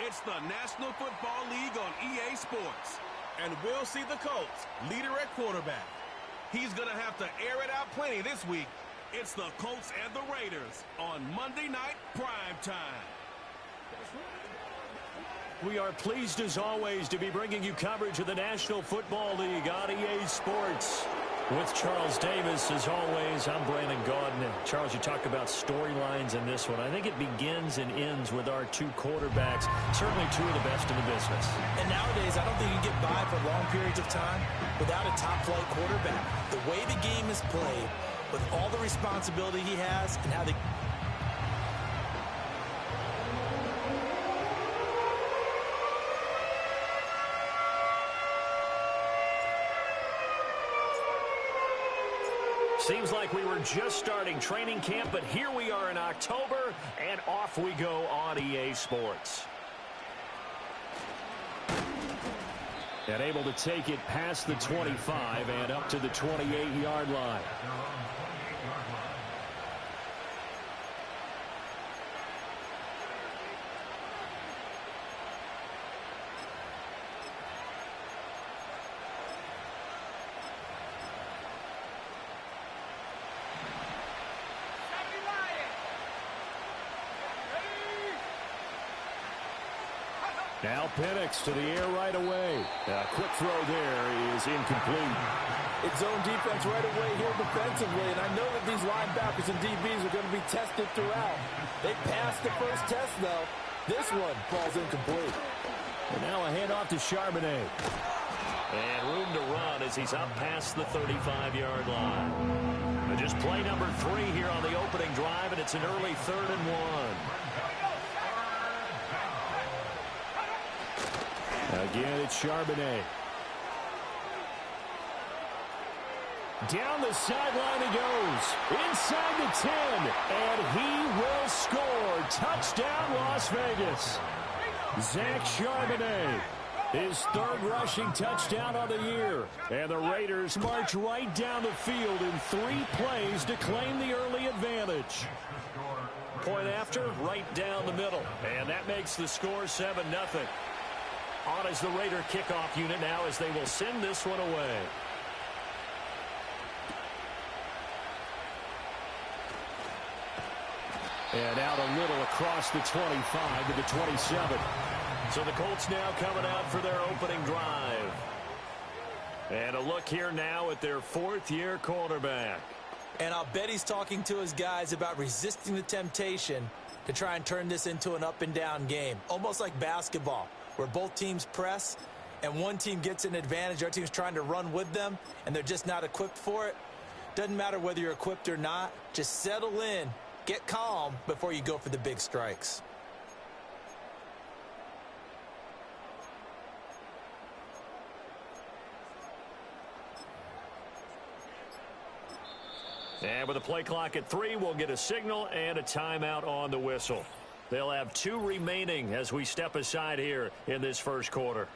It's the National Football League on EA Sports. And we'll see the Colts leader at quarterback. He's going to have to air it out plenty this week. It's the Colts and the Raiders on Monday Night Prime Time. We are pleased as always to be bringing you coverage of the National Football League on EA Sports. With Charles Davis, as always, I'm Brandon Gaudin. Charles, you talk about storylines in this one. I think it begins and ends with our two quarterbacks, certainly two of the best in the business. And nowadays, I don't think you get by for long periods of time without a top-flight quarterback. The way the game is played, with all the responsibility he has, and how the seems like we were just starting training camp, but here we are in October, and off we go on EA Sports. And able to take it past the 25 and up to the 28-yard line. Now Penix to the air right away. A quick throw there is incomplete. It's zone defense right away here defensively, and I know that these linebackers and DBs are going to be tested throughout. They passed the first test, though. This one falls incomplete. And now a handoff to Charbonnet. And room to run as he's up past the 35-yard line. And just play number 3 here on the opening drive, and it's an early 3rd and 1. Again, it's Charbonnet. Down the sideline he goes. Inside the 10. And he will score. Touchdown, Las Vegas. Zach Charbonnet. His 3rd rushing touchdown of the year. And the Raiders march right down the field in 3 plays to claim the early advantage. Point after, right down the middle. And that makes the score 7-0. On as the Raider kickoff unit now as they will send this one away. And out a little across the 25 to the 27. So the Colts now coming out for their opening drive. And a look here now at their 4th-year quarterback. And I'll bet he's talking to his guys about resisting the temptation to try and turn this into an up-and-down game. Almost like basketball, where both teams press and one team gets an advantage, our team's trying to run with them, and they're just not equipped for it. Doesn't matter whether you're equipped or not. Just settle in, get calm before you go for the big strikes. And with a play clock at 3, we'll get a signal and a timeout on the whistle. They'll have 2 remaining as we step aside here in this first quarter.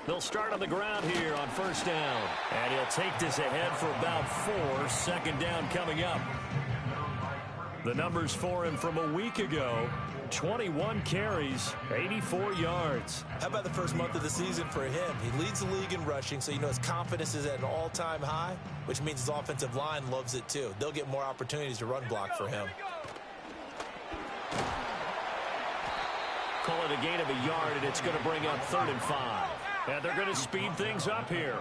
They'll start on the ground here on 1st down. And he'll take this ahead for about 4. 2nd down coming up. The numbers for him from a week ago: 21 carries, 84 yards. How about the first month of the season for him? He leads the league in rushing, so you know his confidence is at an all-time high, which means his offensive line loves it too. They'll get more opportunities to run block for him. Call it a gain of a yard, and it's going to bring up 3rd and 5. And they're going to speed things up here.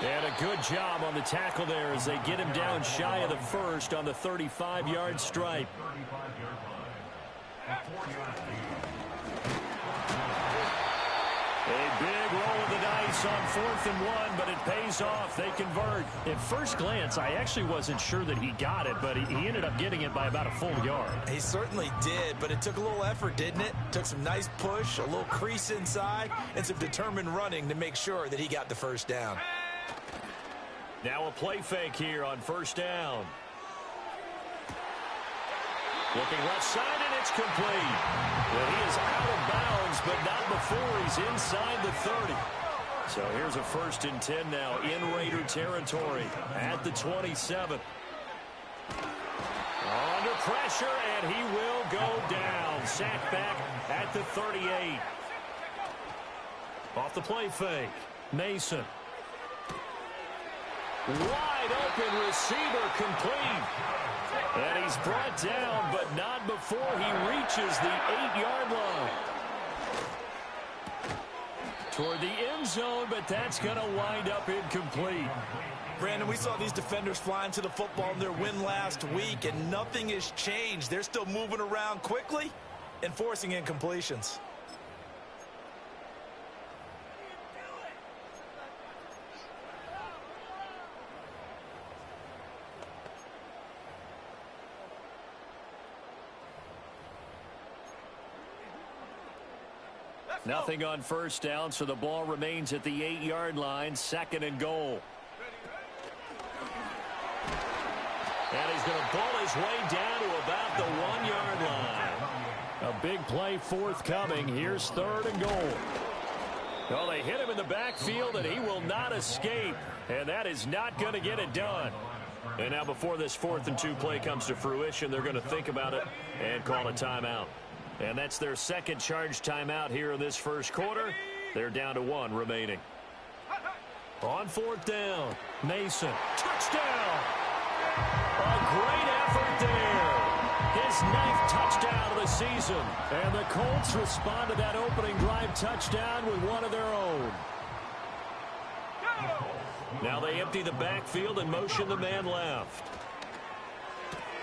And a good job on the tackle there as they get him down shy of the 1st on the 35-yard stripe. A big roll of the dice on 4th and 1, but it pays off. They convert. At first glance, I actually wasn't sure that he got it, but he ended up getting it by about a full yard. He certainly did, but it took a little effort, didn't it? Took some nice push, a little crease inside, and some determined running to make sure that he got the first down. Now a play fake here on 1st down. Looking left side, and it's complete. Well, he is out of bounds, but not before he's inside the 30. So here's a 1st and 10 now in Raider territory at the 27. Under pressure, and he will go down. Sacked back at the 38. Off the play fake, Mason. Wide open receiver, complete. And he's brought down, but not before he reaches the 8-yard line. Toward the end zone, but that's going to wind up incomplete. Brandon, we saw these defenders flying to the football in their win last week, and nothing has changed. They're still moving around quickly and forcing incompletions. Nothing on 1st down, so the ball remains at the 8-yard line, 2nd and goal. And he's going to pull his way down to about the 1-yard line. A big play forthcoming. Here's 3rd and goal. Well, they hit him in the backfield, and he will not escape. And that is not going to get it done. And now before this 4th and 2 play comes to fruition, they're going to think about it and call a timeout. And that's their second charge timeout here in this first quarter. They're down to 1 remaining. On 4th down, Mason. Touchdown! A great effort there. His 9th touchdown of the season. And the Colts respond to that opening drive touchdown with one of their own. Now they empty the backfield and motion the man left.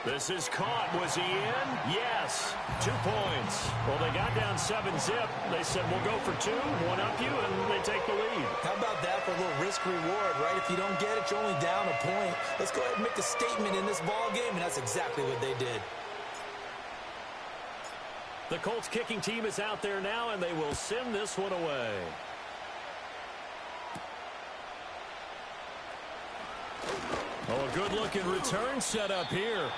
This is caught. Was he in? Yes. 2 points. Well, they got down 7-zip. They said, we'll go for 2, one up you, and they take the lead. How about that for a little risk-reward, right? If you don't get it, you're only down a point. Let's go ahead and make a statement in this ball game, and that's exactly what they did. The Colts kicking team is out there now, and they will send this one away. Oh, a good-looking return set up here.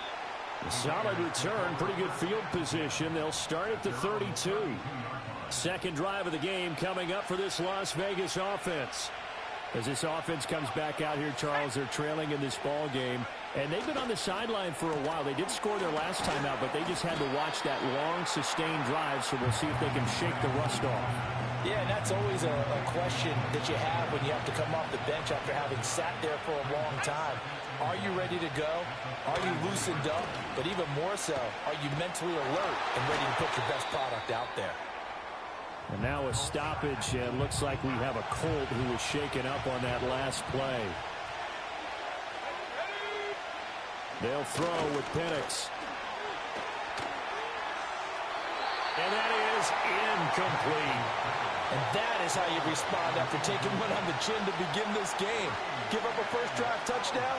A solid return, pretty good field position. They'll start at the 32. Second drive of the game coming up for this Las Vegas offense. As this offense comes back out here, Charles, they're trailing in this ball game. And they've been on the sideline for a while. They did score their last time out, but they just had to watch that long, sustained drive, so we'll see if they can shake the rust off. Yeah, and that's always a question that you have when you have to come off the bench after having sat there for a long time. Are you ready to go? Are you loosened up? But even more so, are you mentally alert and ready to put your best product out there? And now a stoppage, and looks like we have a Colt who was shaken up on that last play. They'll throw with Penix. And that is incomplete. And that is how you respond after taking one on the chin to begin this game. Give up a first drive touchdown,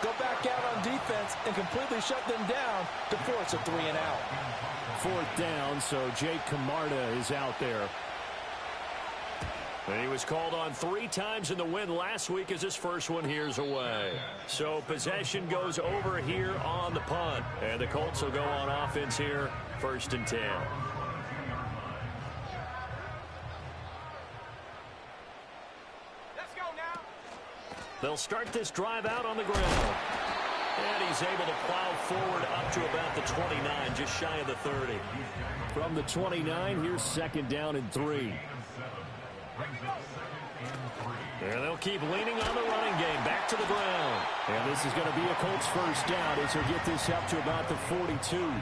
go back out on defense, and completely shut them down to force a 3-and-out. 4th down, so Jake Camarda is out there. And he was called on 3 times in the win last week as his first one here's away. So possession goes over here on the punt. And the Colts will go on offense here, 1st and 10. They'll start this drive out on the ground. And he's able to plow forward up to about the 29, just shy of the 30. From the 29, here's 2nd down and 3. And they'll keep leaning on the running game. Back to the ground. And this is going to be a Colts first down as they'll get this up to about the 42.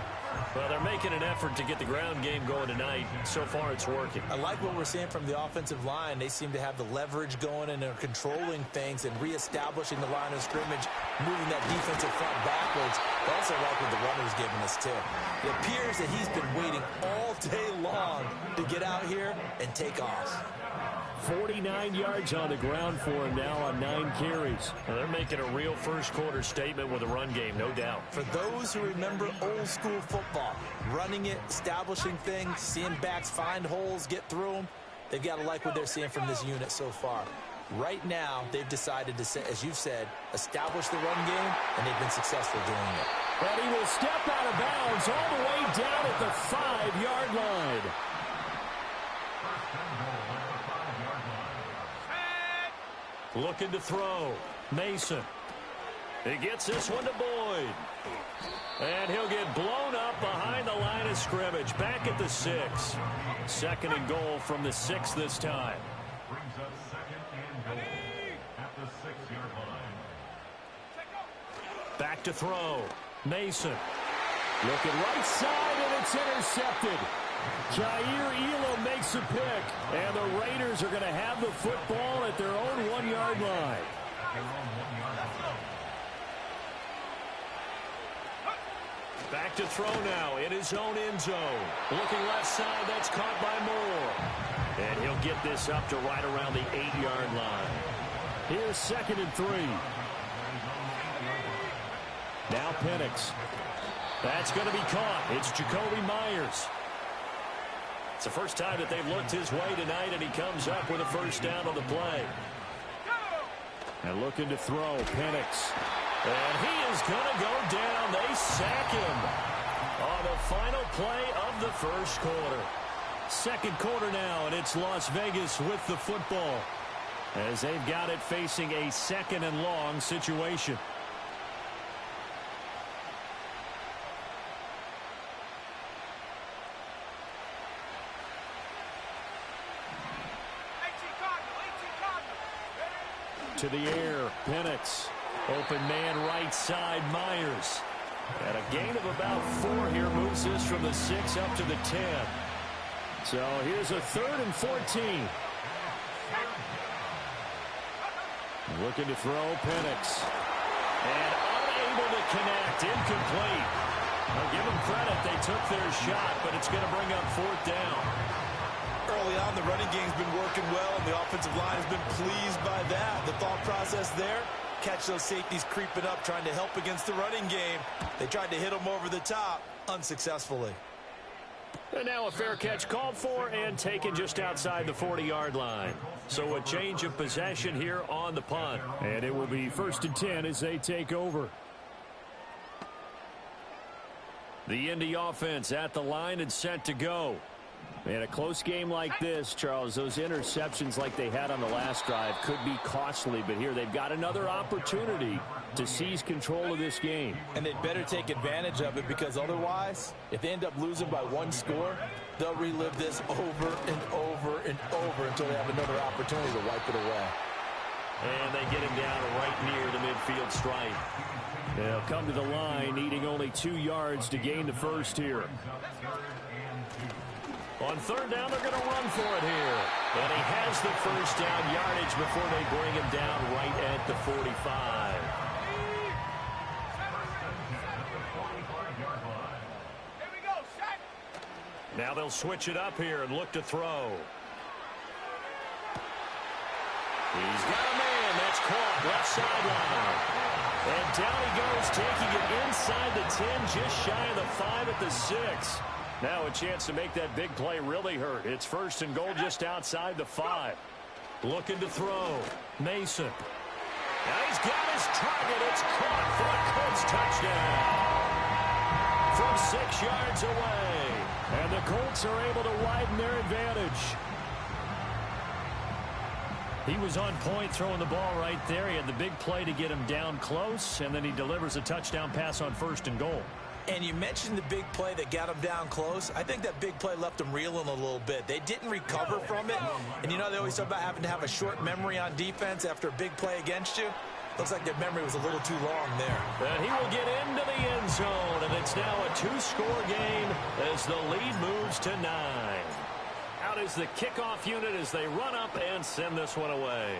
Well, they're making an effort to get the ground game going tonight. So far, it's working. I like what we're seeing from the offensive line. They seem to have the leverage going and are controlling things and reestablishing the line of scrimmage, moving that defensive front backwards. I also like what the runner's giving us, too. It appears that he's been waiting all day long to get out here and take off. 49 yards on the ground for him now on 9 carries. Well, they're making a real first-quarter statement with a run game, no doubt. For those who remember old-school football, running it, establishing things, seeing backs find holes, get through them, they've got to like what they're seeing from this unit so far. Right now, they've decided to, as you've said, establish the run game, and they've been successful doing it. And he will step out of bounds all the way down at the 5-yard line. Looking to throw. Mason. He gets this one to Boyd. And he'll get blown up behind the line of scrimmage. Back at the 6. 2nd and goal from the 6 this time. Brings up 2nd and goal at the 6-yard line. Back to throw. Mason. Looking right side, and it's intercepted. Jair Elam makes a pick, and the Raiders are going to have the football at their own 1-yard line. Back to throw now in his own end zone. Looking left side, that's caught by Moore. And he'll get this up to right around the 8-yard line. Here's 2nd and 3. Now Penix. That's going to be caught. It's Jacoby Myers. It's the first time that they've looked his way tonight, and he comes up with a first down on the play. And looking to throw, Penix. And he is going to go down. They sack him on the final play of the first quarter. 2nd quarter now, and it's Las Vegas with the football, as they've got it facing a 2nd and long situation. To the air, Penix. Open man right side, Myers. And a gain of about 4 here moves this from the 6 up to the 10. So here's a 3rd and 14. Looking to throw, Penix. And unable to connect, incomplete. I'll give them credit, they took their shot, but it's going to bring up 4th down. Early on, the running game's been working well, and the offensive line has been pleased by that. The thought process there, catch those safeties creeping up, trying to help against the running game. They tried to hit them over the top, unsuccessfully. And now a fair catch called for and taken just outside the 40-yard line. So a change of possession here on the punt. And it will be 1st and 10 as they take over. The Indy offense at the line and set to go. In a close game like this, Charles, those interceptions like they had on the last drive could be costly, but here they've got another opportunity to seize control of this game. And they'd better take advantage of it, because otherwise, if they end up losing by 1 score, they'll relive this over and over and over until they have another opportunity to wipe it away. And they get him down right near the midfield stripe. They'll come to the line, needing only 2 yards to gain the first here. On 3rd down, they're going to run for it here. And he has the first down yardage before they bring him down right at the 45. Now they'll switch it up here and look to throw. He's got a man. That's caught. Left sideline. And down he goes, taking it inside the 10, just shy of the 5 at the 6. Now a chance to make that big play really hurt. It's 1st and goal just outside the 5. Looking to throw. Mason. Now he's got his target. It's caught for a Colts touchdown. From 6 yards away. And the Colts are able to widen their advantage. He was on point throwing the ball right there. He had the big play to get him down close, and then he delivers a touchdown pass on 1st and goal. And you mentioned the big play that got him down close. I think that big play left them reeling a little bit. They didn't recover from it. And you know, they always talk about having to have a short memory on defense after a big play against you. Looks like their memory was a little too long there. And he will get into the end zone, and it's now a 2-score game as the lead moves to 9. Out is the kickoff unit as they run up and send this one away.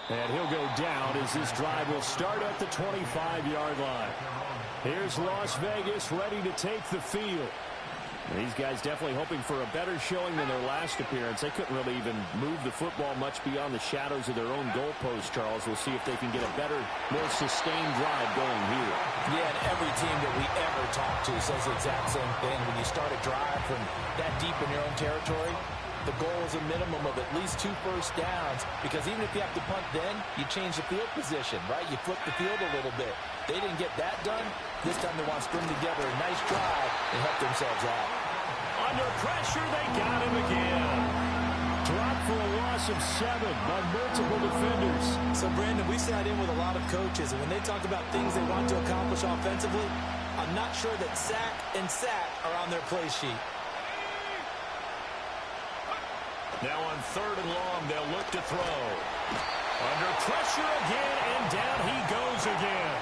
And he'll go down as this drive will start at the 25-yard line. Here's Las Vegas ready to take the field. And these guys definitely hoping for a better showing than their last appearance. They couldn't really even move the football much beyond the shadows of their own goalpost, Charles. We'll see if they can get a better, more sustained drive going here. Yeah, and every team that we ever talk to says the exact same thing. When you start a drive from that deep in your own territory, the goal is a minimum of at least 2 first downs, because even if you have to punt then, you change the field position, right? You flip the field a little bit. They didn't get that done. This time they want to string together a nice drive and help themselves out. Under pressure, they got him again. Dropped for a loss of 7 by multiple defenders. So, Brandon, we sat in with a lot of coaches, and when they talk about things they want to accomplish offensively, I'm not sure that sack and sack are on their play sheet. Now on 3rd and long, they'll look to throw. Under pressure again, and down he goes again.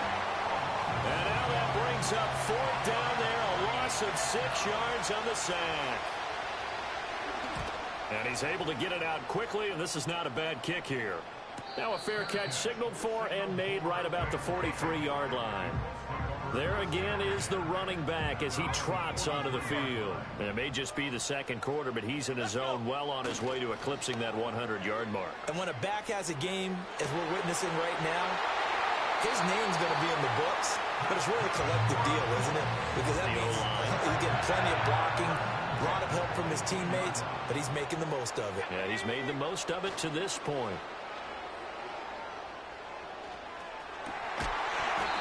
And now that brings up 4th down there, a loss of 6 yards on the sack. And he's able to get it out quickly, and this is not a bad kick here. Now a fair catch signaled for and made right about the 43-yard line. There again is the running back as he trots onto the field. And it may just be the second quarter, but he's in his zone, well on his way to eclipsing that 100-yard mark. And when a back has a game, as we're witnessing right now, his name's going to be in the books, but it's really a collective deal, isn't it? Because that means he's getting plenty of blocking, a lot of help from his teammates, but he's making the most of it. Yeah, he's made the most of it to this point.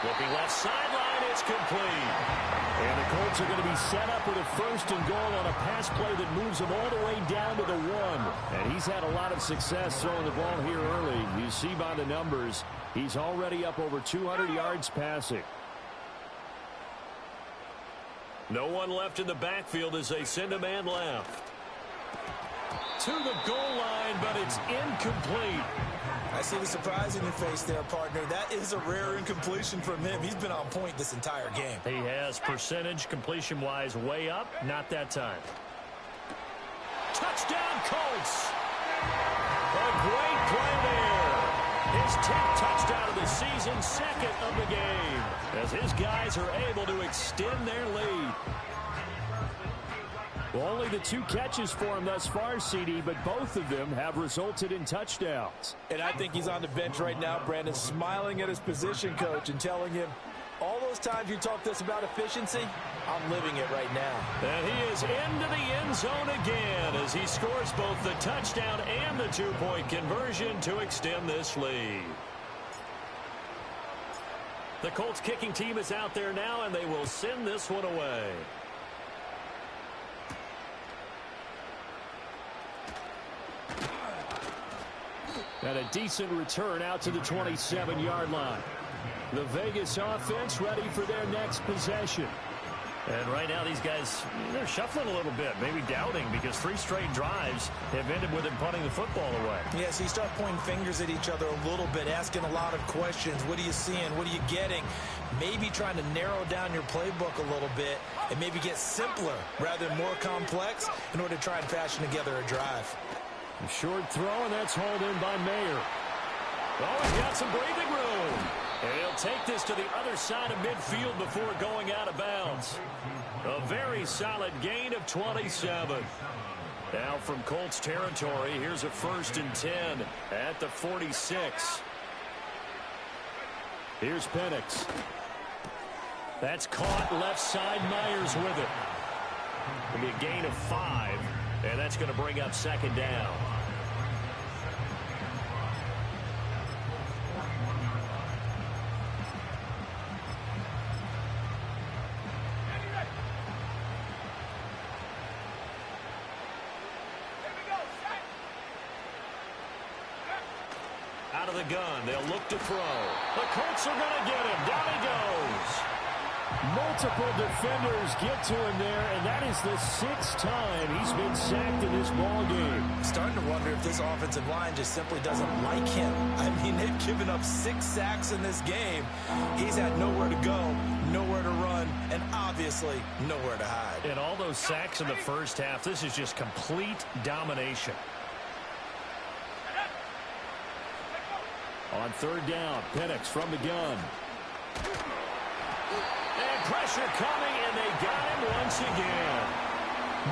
Looking left sideline, it's complete. And the Colts are going to be set up with a 1st and goal on a pass play that moves them all the way down to the 1. And he's had a lot of success throwing the ball here early. You see by the numbers, he's already up over 200 yards passing. No one left in the backfield as they send a man left. To the goal line, but it's incomplete. I see the surprise in your face there, partner. That is a rare incompletion from him. He's been on point this entire game. He has percentage completion-wise way up. Not that time. Touchdown, Colts! A great play there. His 10th touchdown of the season, 2nd of the game, as his guys are able to extend their lead. Well, only the 2 catches for him thus far, CD, but both of them have resulted in touchdowns. And I think he's on the bench right now, Brandon, smiling at his position coach and telling him, all those times you talked to us about efficiency, I'm living it right now. And he is into the end zone again as he scores both the touchdown and the 2-point conversion to extend this lead. The Colts kicking team is out there now, and they will send this one away. And a decent return out to the 27-yard line. The Vegas offense ready for their next possession. And right now these guys, they're shuffling a little bit, maybe doubting, because 3 straight drives have ended with them punting the football away. Yeah, so you start pointing fingers at each other a little bit, asking a lot of questions. What are you seeing? What are you getting? Maybe trying to narrow down your playbook a little bit and maybe get simpler rather than more complex in order to try and fashion together a drive. A short throw, and that's hauled in by Mayer. Oh, he's got some breathing room. And he'll take this to the other side of midfield before going out of bounds. A very solid gain of 27. Now from Colts territory, here's a 1st and 10 at the 46. Here's Penix. That's caught left side. Myers with it. It'll be a gain of 5, and that's going to bring up 2nd down. Out of the gun, they'll look to throw. The Colts are going to get him. Down he goes. Multiple defenders get to him there, and that is the 6th time he's been sacked in this ball game. I'm starting to wonder if this offensive line just simply doesn't like him. I mean, they've given up 6 sacks in this game. He's had nowhere to go, nowhere to run, and obviously nowhere to hide. And all those sacks in the first half, this is just complete domination. On 3rd down, Penix from the gun. And pressure coming, and they got him once again.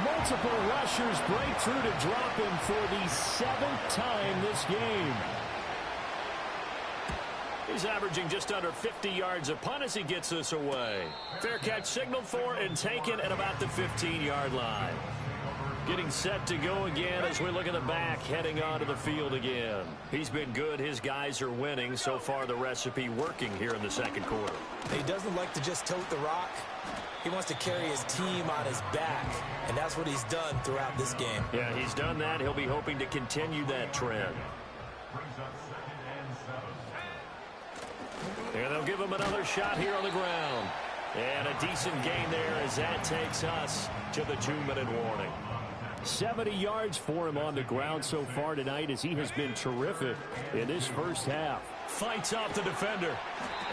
Multiple rushers break through to drop him for the 7th time this game. He's averaging just under 50 yards a punt as he gets this away. Fair catch signaled for and taken at about the 15-yard line. Getting set to go again as we look at the back, heading onto the field again. He's been good. His guys are winning. So far, the recipe working here in the second quarter. He doesn't like to just tote the rock. He wants to carry his team on his back, and that's what he's done throughout this game. Yeah, he's done that. He'll be hoping to continue that trend. And they'll give him another shot here on the ground. And a decent gain there as that takes us to the 2-minute warning. 70 yards for him on the ground so far tonight as he has been terrific in this first half. Fights off the defender.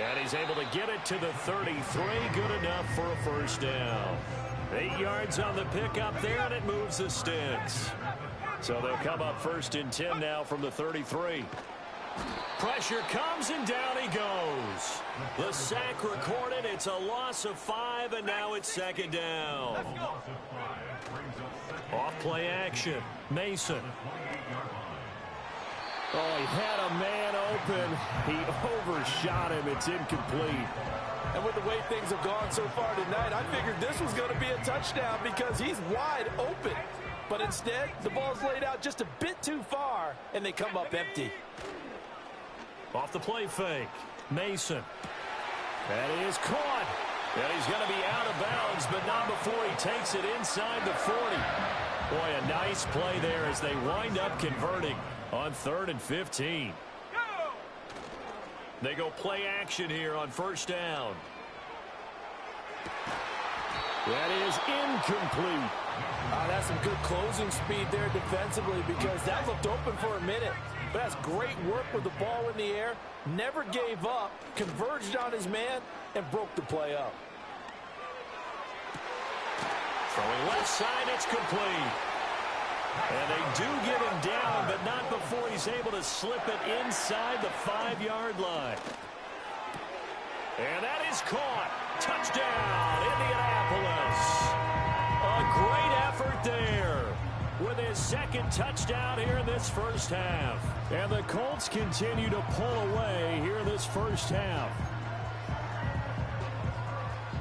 And he's able to get it to the 33. Good enough for a first down. 8 yards on the pickup there, and it moves the sticks. So they'll come up 1st and 10 now from the 33. Pressure comes, and down he goes. The sack recorded. It's a loss of 5, and now it's 2nd down. Off play action. Mason. Oh, he had a man open. He overshot him. It's incomplete. And with the way things have gone so far tonight, I figured this was going to be a touchdown because he's wide open. But instead, the ball's laid out just a bit too far, and they come up empty. Off the play fake. Mason. That is caught. And he's going to be out of bounds, but not before he takes it inside the 40. Boy, a nice play there as they wind up converting on 3rd and 15. They go play action here on 1st down. That is incomplete. That's some good closing speed there defensively because that looked open for a minute. But that's great work with the ball in the air. Never gave up, converged on his man, and broke the play up. Throwing left side, it's complete. And they do get him down, but not before he's able to slip it inside the 5-yard line. And that is caught. Touchdown, Indianapolis. A great effort there with his 2nd touchdown here in this first half. And the Colts continue to pull away here in this first half.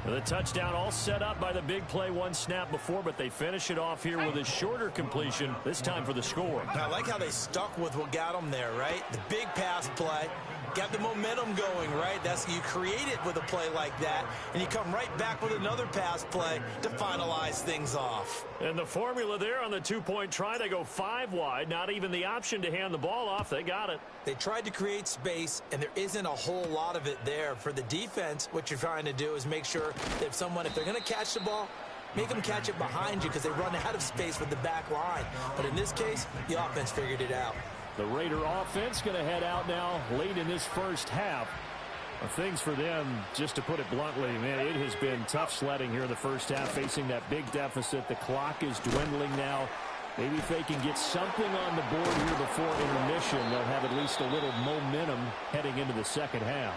The touchdown all set up by the big play 1 snap before, but they finish it off here with a shorter completion, this time for the score. I like how they stuck with what got them there, right? The big pass play. Got the momentum going, right? That's you create it with a play like that, and you come right back with another pass play to finalize things off. And the formula there on the 2-point try, they go 5 wide, not even the option to hand the ball off. They got it. They tried to create space, and there isn't a whole lot of it there. For the defense, what you're trying to do is make sure that if they're going to catch the ball, make them catch it behind you because they run out of space with the back line. But in this case, the offense figured it out. The Raider offense going to head out now late in this first half. Things for them, just to put it bluntly, man, it has been tough sledding here in the first half, facing that big deficit. The clock is dwindling now. Maybe if they can get something on the board here before intermission, they'll have at least a little momentum heading into the second half.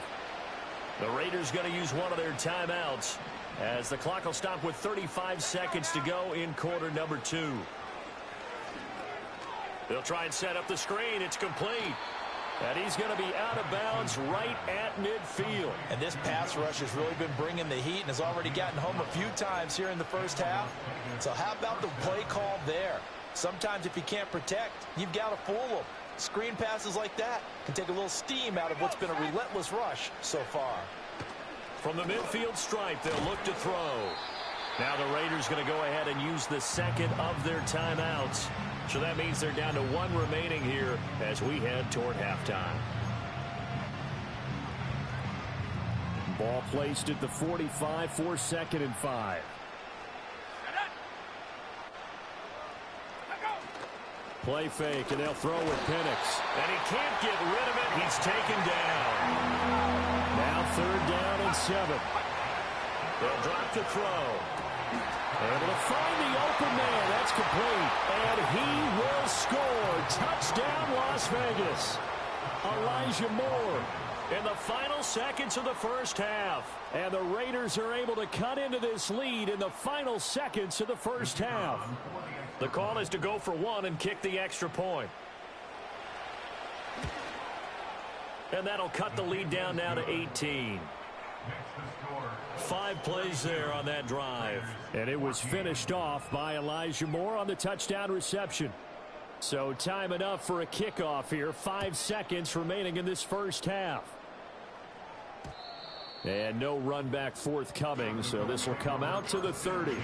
The Raiders going to use one of their timeouts as the clock will stop with 35 seconds to go in quarter number 2. They'll try and set up the screen. It's complete. And he's going to be out of bounds right at midfield. And this pass rush has really been bringing the heat and has already gotten home a few times here in the first half. So how about the play call there? Sometimes if you can't protect, you've got to fool them. Screen passes like that can take a little steam out of what's been a relentless rush so far. From the midfield stripe, they'll look to throw. Now the Raiders going to go ahead and use the second of their timeouts. So that means they're down to 1 remaining here as we head toward halftime. Ball placed at the 45 for 2nd and 5. Play fake, and they'll throw with Penix. And he can't get rid of it. He's taken down. Now 3rd down and 7. They'll drop to throw. Able to find the open man. That's complete. And he will score. Touchdown, Las Vegas. Elijah Moore in the final seconds of the first half. And the Raiders are able to cut into this lead in the final seconds of the first half. The call is to go for one and kick the extra point. And that'll cut the lead down now to 18. 5 plays there on that drive. And it was finished off by Elijah Moore on the touchdown reception. So time enough for a kickoff here. 5 seconds remaining in this first half. And no run back forthcoming, so this will come out to the 30.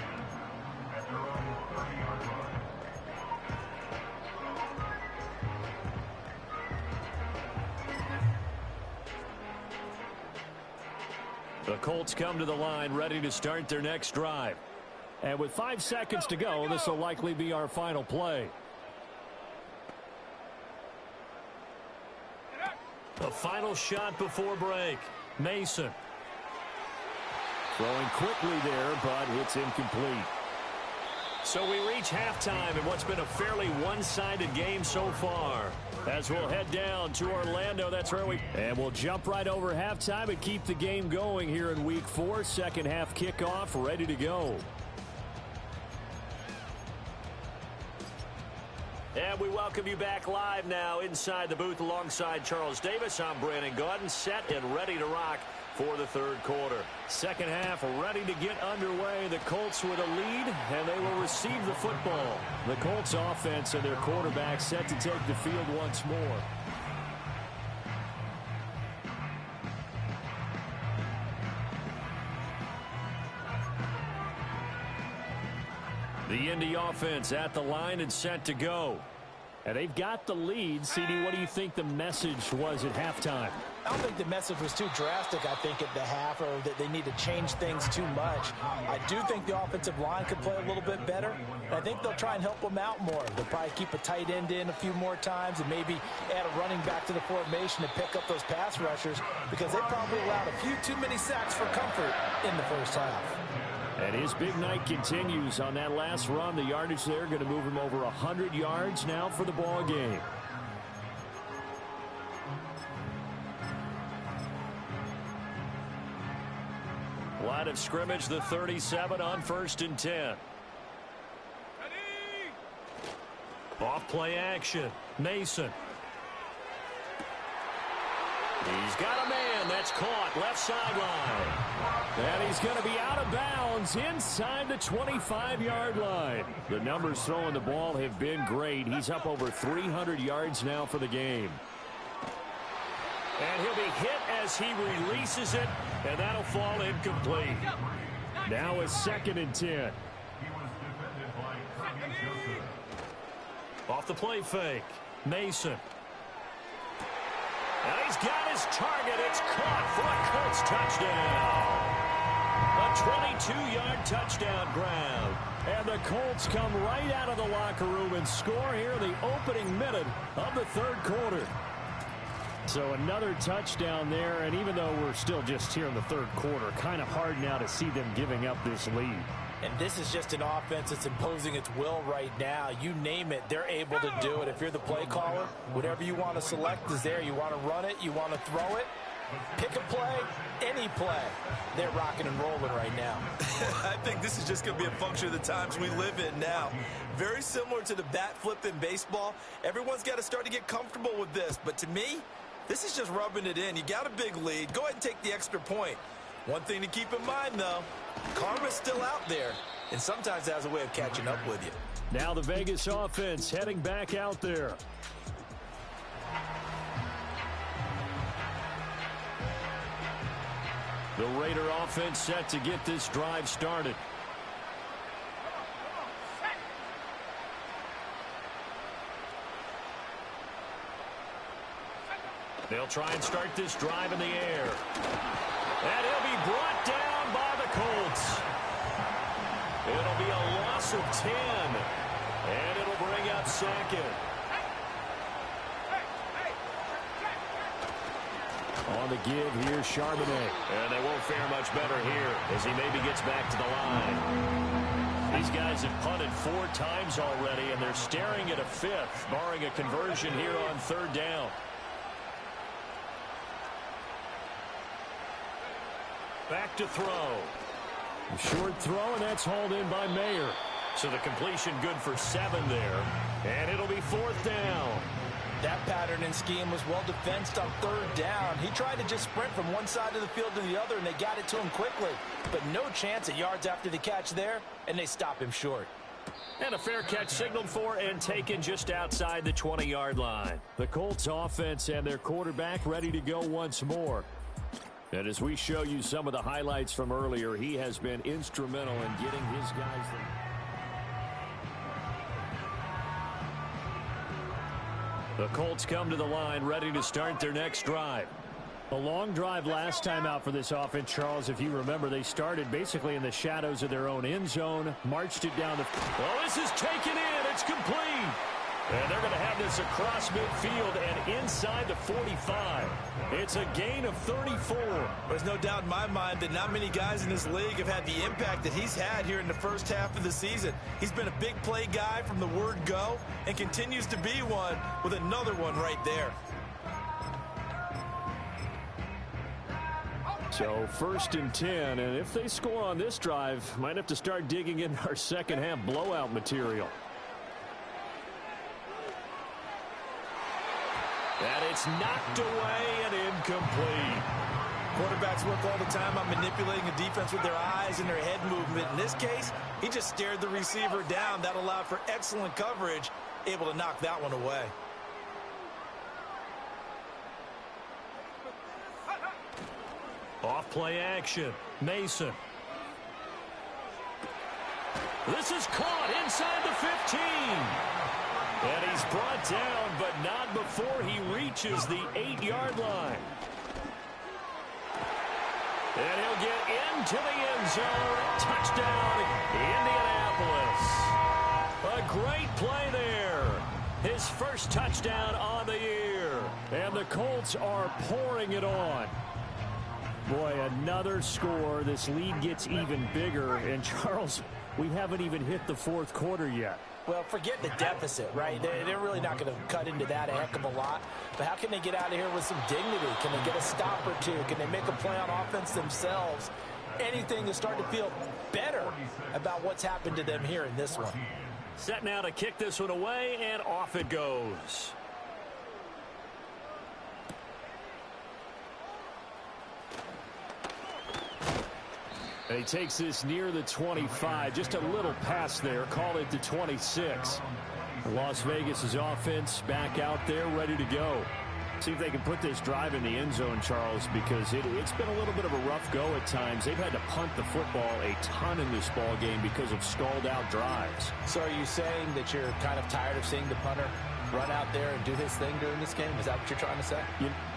The Colts come to the line ready to start their next drive. And with 5 seconds to go, this will likely be our final play. The final shot before break. Mason. Throwing quickly there, but it's incomplete. So we reach halftime in what's been a fairly one-sided game so far. As we'll head down to Orlando, that's where And we'll jump right over halftime and keep the game going here in Week 4. Second half kickoff ready to go. And we welcome you back live now inside the booth alongside Charles Davis. I'm Brandon Gaudin, set and ready to rock for the third quarter. Second half ready to get underway. The Colts with a lead, and they will receive the football. The Colts offense and their quarterback set to take the field once more. The Indy offense at the line and set to go. And they've got the lead. CD, what do you think the message was at halftime? I don't think the message was too drastic, I think, at the half, or that they need to change things too much. I do think the offensive line could play a little bit better. I think they'll try and help them out more. They'll probably keep a tight end in a few more times and maybe add a running back to the formation to pick up those pass rushers, because they probably allowed a few too many sacks for comfort in the first half. And his big night continues on that last run. The yardage there going to move him over 100 yards now for the ball game. Line of scrimmage, the 37 on 1st and 10. Off play action. Mason. He's got a man. That's caught. Left sideline. And he's going to be out of bounds inside the 25-yard line. The numbers throwing the ball have been great. He's up over 300 yards now for the game. And he'll be hit as he releases it, and that'll fall incomplete. Now a 2nd and 10. Off the play fake. Mason. And he's got his target. It's caught for a Colts touchdown. A 22-yard touchdown grab. And the Colts come right out of the locker room and score here in the opening minute of the third quarter. So another touchdown there, and even though we're still just here in the third quarter, kind of hard now to see them giving up this lead. And this is just an offense that's imposing its will right now. You name it, they're able to do it. If you're the play caller, whatever you want to select is there. You want to run it, you want to throw it, pick a play, any play. They're rocking and rolling right now. I think this is just going to be a function of the times we live in now. Very similar to the bat flip in baseball. Everyone's got to start to get comfortable with this. But to me, this is just rubbing it in. You got a big lead. Go ahead and take the extra point. One thing to keep in mind, though, karma's still out there, and sometimes has a way of catching up with you. Now the Vegas offense heading back out there. The Raider offense set to get this drive started. They'll try and start this drive in the air. And he'll be brought down by the Colts. It'll be a loss of 10. And it'll bring up 2nd. On the give here, Charbonnet. And they won't fare much better here as he maybe gets back to the line. These guys have punted 4 times already, and they're staring at a 5th, barring a conversion here on 3rd down. Back to throw. A short throw, and that's hauled in by Mayer. So the completion good for 7 there. And it'll be 4th down. That pattern and scheme was well defensed on 3rd down. He tried to just sprint from one side of the field to the other, and they got it to him quickly. But no chance at yards after the catch there, and they stop him short. And a fair catch signaled for and taken just outside the 20-yard line. The Colts offense and their quarterback ready to go once more. And as we show you some of the highlights from earlier, he has been instrumental in getting his guys The Colts come to the line ready to start their next drive. A long drive last time out for this offense, Charles. If you remember, they started basically in the shadows of their own end zone, marched it down the... Well, this is taken in. It's complete. And they're going to have this across midfield and inside the 45. It's a gain of 34. There's no doubt in my mind that not many guys in this league have had the impact that he's had here in the first half of the season. He's been a big play guy from the word go and continues to be one with another one right there. So 1st and 10, and if they score on this drive, might have to start digging in our second half blowout material. And it's knocked away and incomplete. Quarterbacks work all the time on manipulating a defense with their eyes and their head movement. In this case, he just stared the receiver down. That allowed for excellent coverage, able to knock that one away. Off play action. Mason. This is caught inside the 15. And he's brought down, but not before he reaches the 8-yard line. And he'll get into the end zone. Touchdown, Indianapolis. A great play there. His first touchdown on the year. And the Colts are pouring it on. Boy, another score. This lead gets even bigger. And, Charles, we haven't even hit the 4th quarter yet. Well, forget the deficit, right? They're really not going to cut into that a heck of a lot. But how can they get out of here with some dignity? Can they get a stop or two? Can they make a play on offense themselves? Anything to start to feel better about what's happened to them here in this one. Set now to kick this one away, and off it goes. And he takes this near the 25. Just a little pass there. Call it the 26. Las Vegas' offense back out there, ready to go. See if they can put this drive in the end zone, Charles, because it's been a little bit of a rough go at times. They've had to punt the football a ton in this ball game because of stalled-out drives. So are you saying that you're kind of tired of seeing the punter run out there and do his thing during this game? Is that what you're trying to say?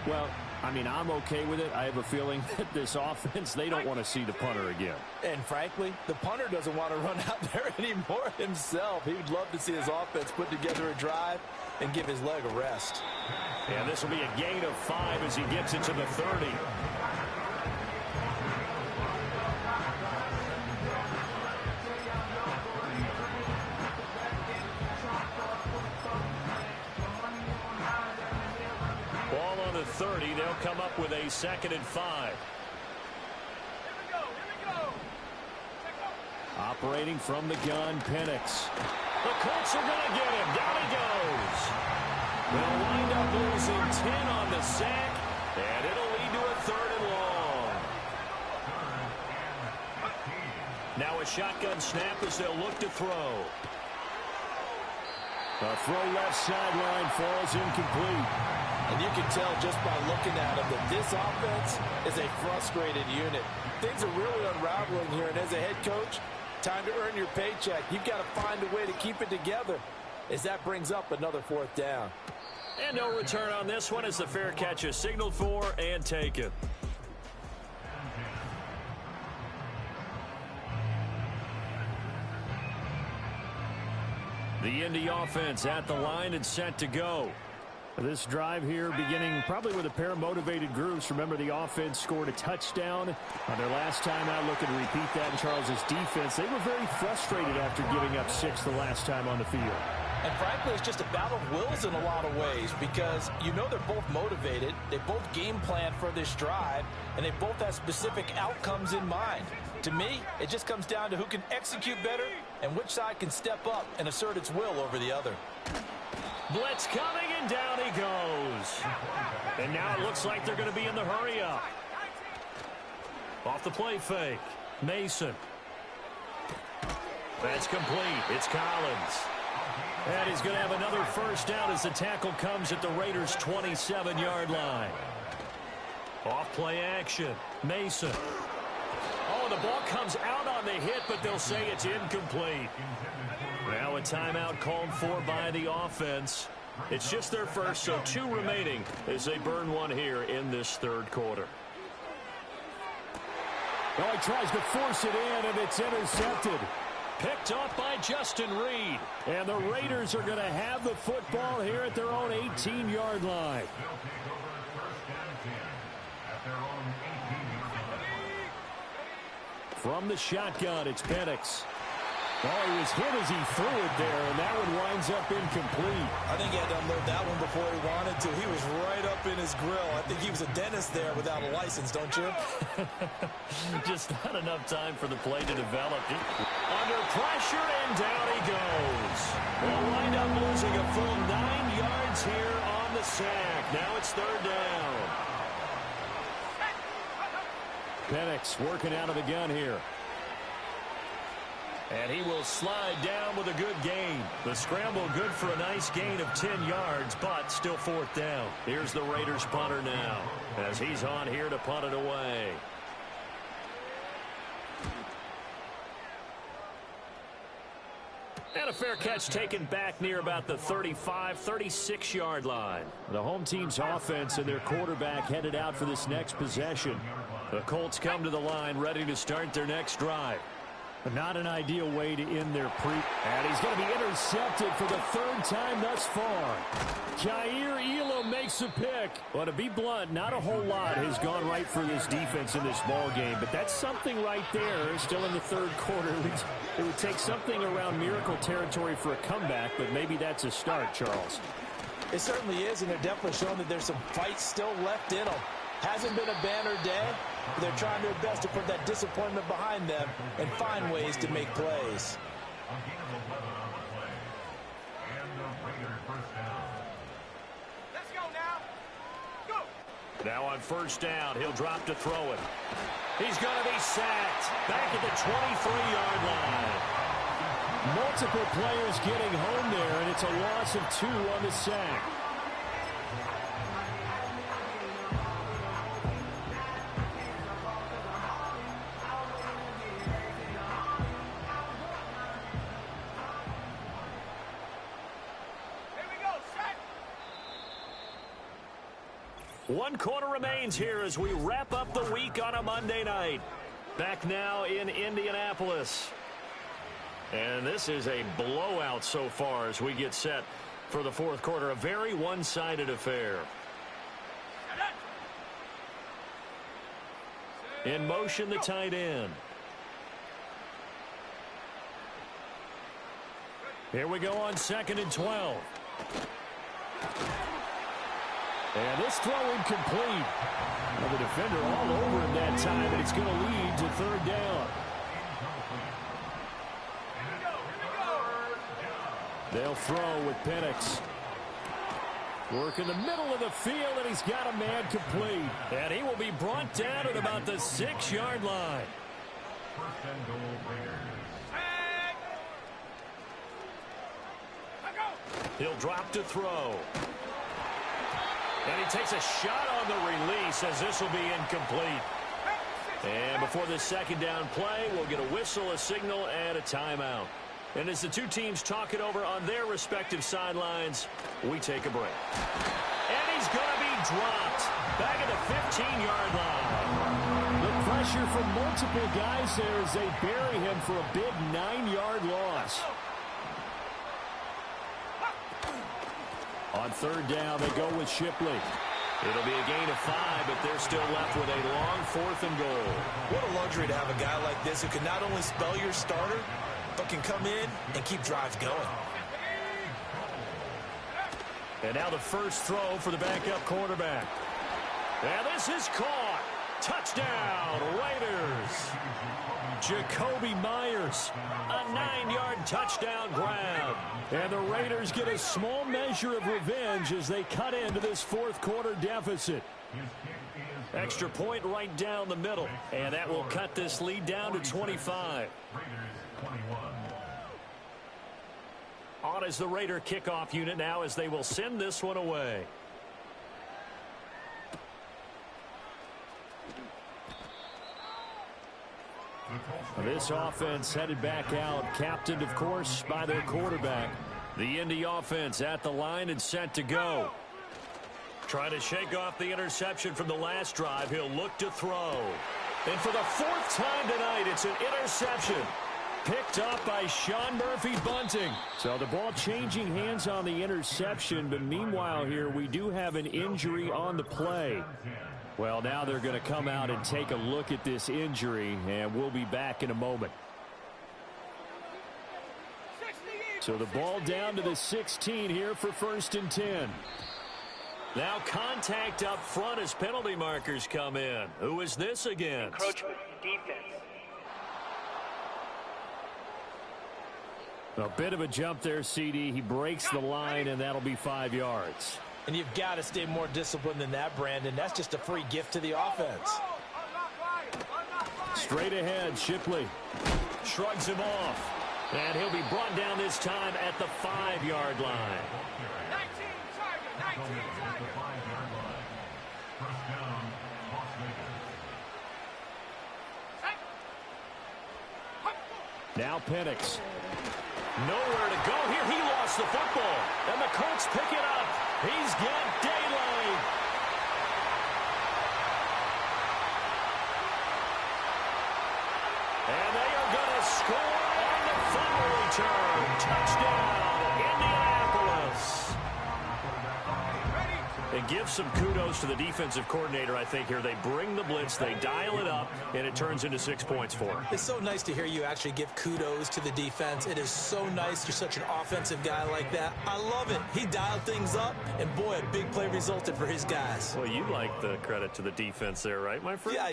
Well, I mean, I'm okay with it. I have a feeling that this offense, they don't want to see the punter again. And frankly, the punter doesn't want to run out there anymore himself. He would love to see his offense put together a drive and give his leg a rest. And this will be a gain of 5 as he gets it to the 30. Ball on the 30. They'll come up with a 2nd and 5. Operating from the gun, Penix. The Colts are going to get him. Down he goes. They'll wind up losing 10 on the sack, and it'll lead to a 3rd and long. Now a shotgun snap as they'll look to throw. The throw left sideline falls incomplete. And you can tell just by looking at him that this offense is a frustrated unit. Things are really unraveling here, and as a head coach, time to earn your paycheck. You've got to find a way to keep it together as that brings up another 4th down. And no return on this one as the fair catch is signaled for and taken. The Indy offense at the line and set to go. This drive here beginning probably with a pair of motivated groups. Remember, the offense scored a touchdown on their last time out. Looking to repeat that in Charles's defense. They were very frustrated after giving up 6 the last time on the field. And frankly, it's just a battle of wills in a lot of ways because you know they're both motivated, they both game plan for this drive, and they both have specific outcomes in mind. To me, it just comes down to who can execute better and which side can step up and assert its will over the other. Blitz coming, and down he goes. And now it looks like they're going to be in the hurry up. Off the play fake. Mason. That's complete. It's Collins. And he's going to have another first down as the tackle comes at the Raiders' 27-yard line. Off play action. Mason. Oh, the ball comes out on the hit, but they'll say it's incomplete. Now a timeout called for by the offense. It's just their first, so 2 remaining as they burn one here in this third quarter. Oh, he tries to force it in, and it's intercepted. Picked off by Justin Reed. And the Raiders are going to have the football here at their own 18-yard line. From the shotgun, it's Penix. Oh, he was hit as he threw it there, and that one winds up incomplete. I think he had to unload that one before he wanted to. He was right up in his grill. I think he was a dentist there without a license, don't you? Just not enough time for the play to develop. Under pressure, and down he goes. They'll wind up losing a full 9 yards here on the sack. Now it's third down. Penix working out of the gun here. And he will slide down with a good gain. The scramble good for a nice gain of 10 yards, but still fourth down. Here's the Raiders punter now as he's on here to punt it away. And a fair catch taken back near about the 35, 36-yard line. The home team's offense and their quarterback headed out for this next possession. The Colts come to the line ready to start their next drive. But not an ideal way to end their And he's going to be intercepted for the 3rd time thus far. Jair Elam makes a pick. Well, to be blunt, not a whole lot has gone right for this defense in this ball game. But that's something right there. Still in the third quarter. It would take something around miracle territory for a comeback, but maybe that's a start, Charles. It certainly is, and they're definitely showing that there's some fight still left in them. Hasn't been a banner day. They're trying their best to put that disappointment behind them and find ways to make plays. Let's go now. Go. Now on first down, he'll drop to throw it. He's going to be sacked back at the 23-yard line. Multiple players getting home there, and it's a loss of 2 on the sack. One quarter remains here as we wrap up the week on a Monday night. Back now in Indianapolis. And this is a blowout so far as we get set for the fourth quarter. A very one-sided affair. In motion, the tight end. Here we go on 2nd and 12. And this throw incomplete. Well, the defender all over him that time, and it's going to lead to 3rd down. They'll throw with Penix. Work in the middle of the field, and he's got a man complete. And he will be brought down at about the 6-yard line. He'll drop to throw. And he takes a shot on the release as this will be incomplete. And before this second down play, we'll get a whistle, a signal, and a timeout. And as the two teams talk it over on their respective sidelines, we take a break. And he's going to be dropped back at the 15-yard line. The pressure from multiple guys there as they bury him for a big 9-yard loss. On 3rd down, they go with Shipley. It'll be a gain of 5, but they're still left with a long 4th and goal. What a luxury to have a guy like this who can not only spell your starter, but can come in and keep drives going. And now the first throw for the backup quarterback. And this is caught. Touchdown, Raiders. Jacoby Myers, a 9-yard touchdown grab. And the Raiders get a small measure of revenge as they cut into this fourth quarter deficit. Extra point right down the middle. And that will cut this lead down to 25. On is the Raider kickoff unit now as they will send this one away. This offense headed back out, captained, of course, by their quarterback. The Indy offense at the line and set to go. Trying to shake off the interception from the last drive. He'll look to throw. And for the fourth time tonight, it's an interception. Picked up by Sean Murphy-Bunting. So the ball changing hands on the interception, but meanwhile here we do have an injury on the play. Well, now they're going to come out and take a look at this injury, and we'll be back in a moment. So the ball down to the 16 here for 1st and 10. Now contact up front as penalty markers come in. Who is this against? Encroachment defense. A bit of a jump there, CD. He breaks the line, and that'll be 5 yards. And you've got to stay more disciplined than that, Brandon. That's just a free gift to the offense. Straight ahead, Shipley shrugs him off. And he'll be brought down this time at the 5-yard line. 19 at the 5-yard line. First down, Las Vegas. Now Penix. Nowhere to go here. He lost the football. And the Colts pick it up. He's got daylight. And they are going to score on the fumble return. Touchdown, Indianapolis. It gives some kudos to the defensive coordinator, I think, here. They bring the blitz, they dial it up, and it turns into 6 points for them. It's so nice to hear you actually give kudos to the defense. It is so nice. You're such an offensive guy like that. I love it. He dialed things up, and boy, a big play resulted for his guys. Well, you like the credit to the defense there, right, my friend? Yeah,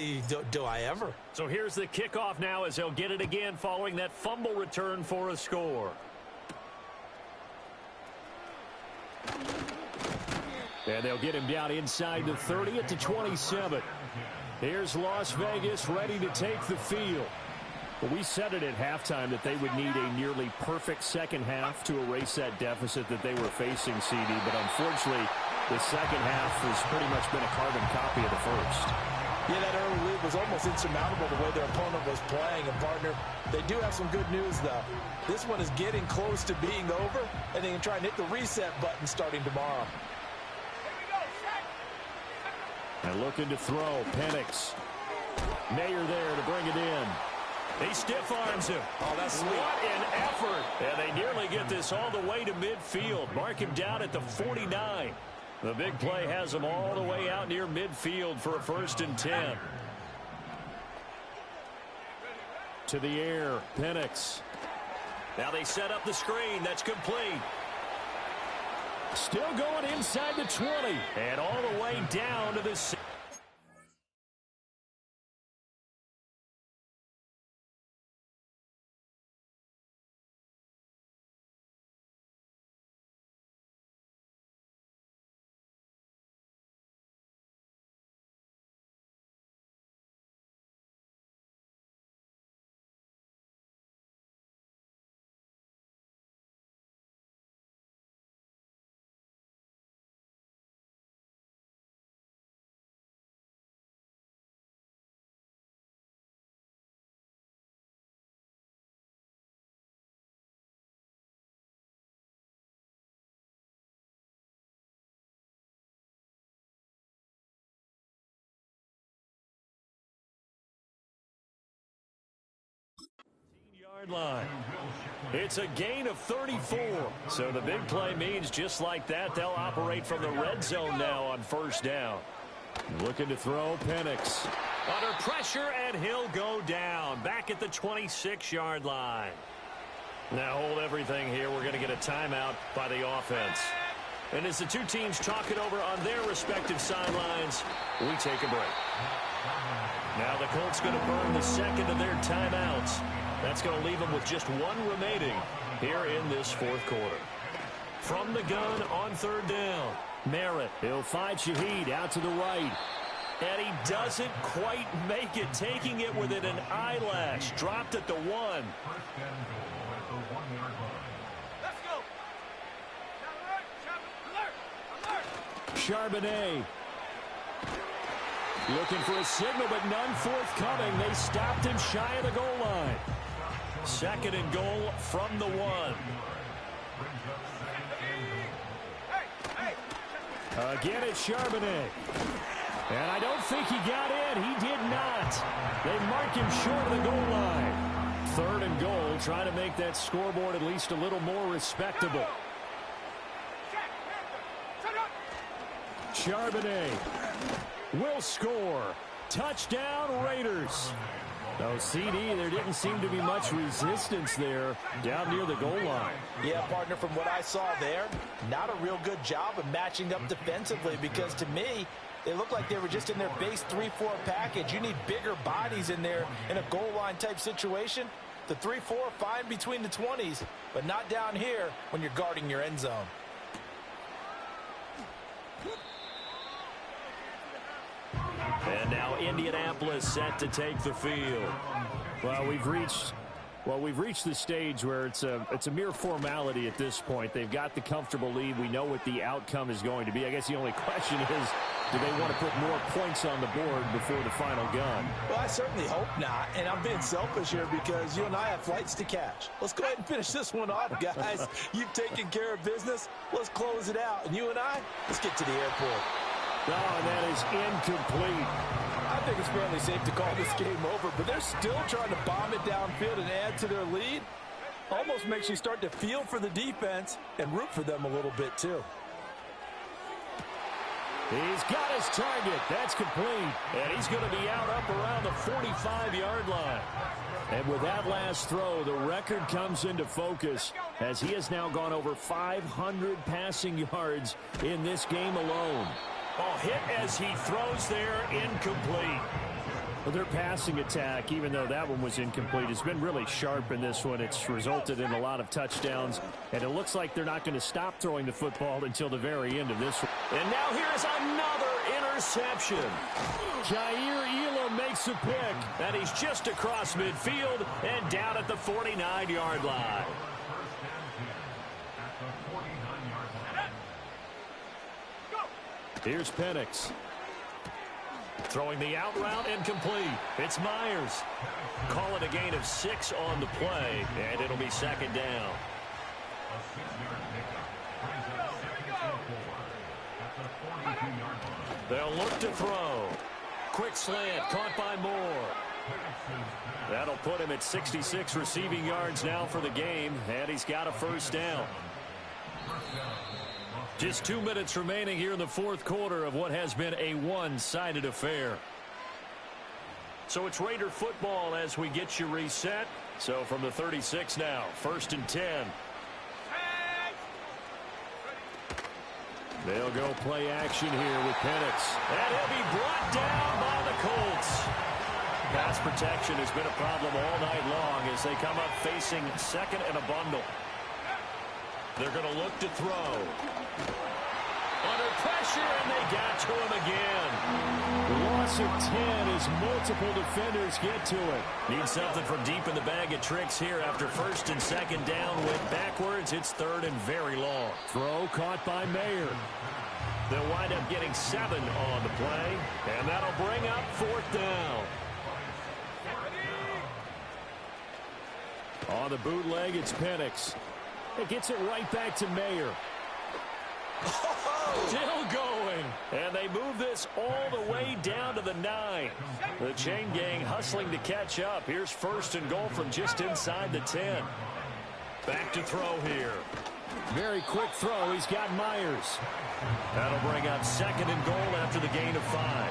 do I ever? So here's the kickoff now as they'll get it again following that fumble return for a score. And they'll get him down inside the 30 at the 27. Here's Las Vegas ready to take the field. Well, we said it at halftime that they would need a nearly perfect second half to erase that deficit that they were facing, CD. But unfortunately, the second half has pretty much been a carbon copy of the first. Yeah, that early lead was almost insurmountable the way their opponent was playing. And, partner, they do have some good news, though. This one is getting close to being over, and they can try and hit the reset button starting tomorrow. And looking to throw, Penix. Mayer there to bring it in. He stiff arms him. Oh, that's sweet. What an effort. And they nearly get this all the way to midfield. Mark him down at the 49. The big play has him all the way out near midfield for a 1st and 10. To the air, Penix. Now they set up the screen. That's complete. Still going inside the 20. And all the way down to the 6. Line. It's a gain of 34. So the big play means just like that, they'll operate from the red zone now on 1st down. Looking to throw, Penix. Under pressure, and he'll go down. Back at the 26-yard line. Now hold everything here. We're going to get a timeout by the offense. And as the two teams talk it over on their respective sidelines, we take a break. Now the Colts going to burn the second of their timeouts. That's going to leave them with just one remaining here in this fourth quarter. From the gun on third down, Merritt. He'll find Shaheed out to the right. And he doesn't quite make it, taking it within an eyelash. Dropped at the 1. Charbonnet looking for a signal, but none forthcoming. They stopped him shy of the goal line. Second and goal from the 1. Again, it's Charbonnet. And I don't think he got in. He did not. They mark him short of the goal line. Third and goal, trying to make that scoreboard at least a little more respectable. Charbonnet will score. Touchdown, Raiders. No, CD, there didn't seem to be much resistance there down near the goal line. Yeah, partner, from what I saw there, not a real good job of matching up defensively, because to me, they looked like they were just in their base 3-4 package. You need bigger bodies in there in a goal line type situation. The 3-4, fine between the 20s, but not down here when you're guarding your end zone. And now Indianapolis set to take the field. Well, we've reached the stage where it's a mere formality at this point. They've got the comfortable lead. We know what the outcome is going to be. I guess the only question is, do they want to put more points on the board before the final gun? Well, I certainly hope not, and I'm being selfish here because you and I have flights to catch. Let's go ahead and finish this one off, guys. You've taken care of business. Let's close it out. And you and I, let's get to the airport. Oh, and that is incomplete. I think it's fairly safe to call this game over, but they're still trying to bomb it downfield and add to their lead. Almost makes you start to feel for the defense and root for them a little bit, too. He's got his target. That's complete. And he's going to be out up around the 45-yard line. And with that last throw, the record comes into focus as he has now gone over 500 passing yards in this game alone. Oh, hit as he throws there, incomplete. Well, their passing attack, even though that one was incomplete, has been really sharp in this one. It's resulted in a lot of touchdowns, and it looks like they're not going to stop throwing the football until the very end of this one. And now here's another interception. Jair Elam makes a pick. And he's just across midfield and down at the 49-yard line. Here's Penix. Throwing the out route and complete. It's Myers. Call it a gain of 6 on the play, and it'll be second down. They'll look to throw. Quick slant, caught by Moore. That'll put him at 66 receiving yards now for the game, and he's got a first down. Just 2 minutes remaining here in the fourth quarter of what has been a one-sided affair. So it's Raider football as we get you reset. So from the 36 now, 1st and 10. They'll go play action here with Penix. And he'll be brought down by the Colts. Pass protection has been a problem all night long as they come up facing second and a bundle. They're going to look to throw. Under pressure, and they got to him again. Loss of 10 as multiple defenders get to it. Need something from deep in the bag of tricks here after 1st and 2nd down. Went backwards. It's 3rd and very long. Throw caught by Mayer. They'll wind up getting 7 on the play, and that'll bring up 4th down. On the bootleg, it's Penix. It gets it right back to Mayer. Still going. And they move this all the way down to the 9. The chain gang hustling to catch up. Here's 1st and goal from just inside the 10. Back to throw here. Very quick throw. He's got Myers. That'll bring up 2nd and goal after the gain of 5.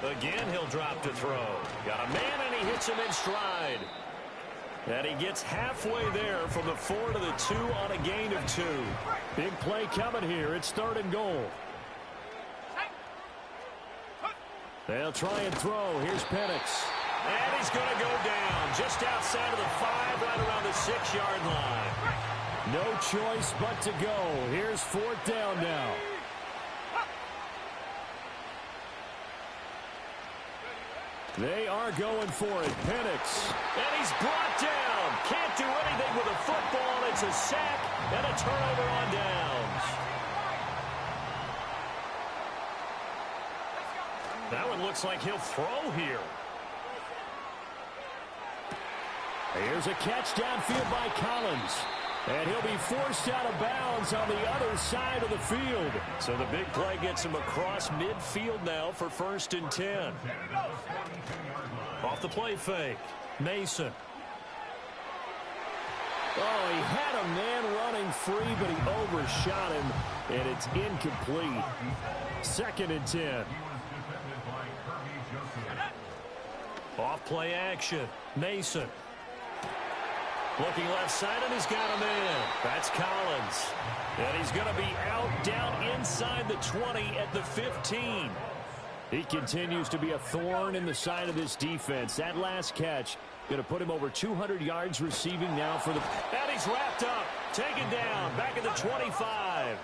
Again, he'll drop to throw. Got a man, and he hits him in stride. And he gets halfway there from the 4 to the 2 on a gain of 2. Big play coming here. It's 3rd and goal. They'll try and throw. Here's Penix. And he's going to go down just outside of the 5, right around the 6-yard line. No choice but to go. Here's 4th down now. They are going for it. Penix. And he's brought down. Can't do anything with a football. It's a sack and a turnover on downs. That one looks like he'll throw here. Here's a catch downfield by Collins. And he'll be forced out of bounds on the other side of the field. So the big play gets him across midfield now for 1st and 10. Off the play fake. Mason. Oh, he had a man running free, but he overshot him, and it's incomplete. 2nd and 10. Off play action. Mason. Looking left side, and he's got him in. That's Collins. And he's going to be out down inside the 20 at the 15. He continues to be a thorn in the side of this defense. That last catch going to put him over 200 yards receiving now for the... And he's wrapped up. Taken down. Back at the 25.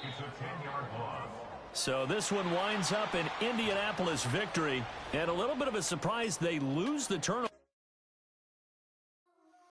It's a 10-yard loss. So this one winds up an Indianapolis victory. And a little bit of a surprise, they lose the turnover.